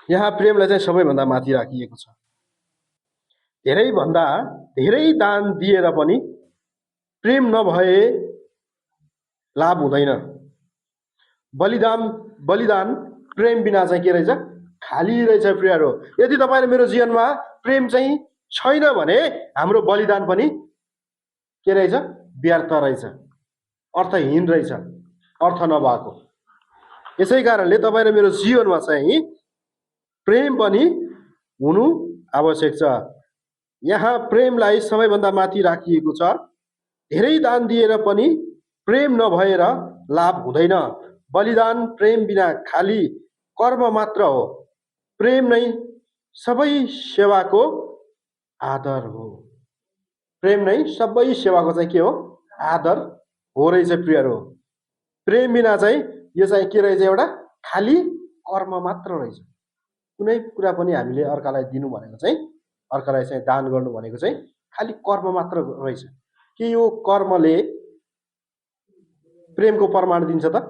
यहाँ प्रेमलाई चाहिँ सबैभन्दा माथि राखिएको छ। धेरैभन्दा धेरै दान दिएर पनि प्रेम नभए लाभ हुँदैन। बलिदान प्रेम बिना चाहिँ के रहेछ? खाली रहेछ प्रियहरू। यदि तपाईँ र मेरो जीवनमा प्रेम चाहिँ छैन भने हाम्रो बलिदान पनि के रहेछ? व्यर्थ रहेछ, अर्थहीन रहेछ, अर्थ नभएको। यसै कारणले तपाईँ र मेरो जीवनमा चाहिँ प्रेम पनि हुनु आवश्यक छ। यहाँ प्रेमलाई सबैभन्दा माथि राखिएको छ। धेरै दान दिएर पनि प्रेम नभएर लाभ हुँदैन। बलिदान प्रेम बिना खाली कर्म मात्र हो। प्रेम नै सबै सेवाको आदर हो। प्रेम नै सबै सेवाको चाहिँ के हो? आदर हो रहेछ प्रियहरू। प्रेम बिना चाहिँ यो चाहिँ के रहेछ? एउटा खाली कर्म मात्र रहेछ। कुनै कुरा पनि हामीले अर्कालाई दिनु भनेको चाहिँ, अर्कालाई चाहिँ दान गर्नु भनेको चाहिँ खाली कर्म मात्र रहेछ। के यो कर्मले प्रेमको प्रमाण दिन्छ त?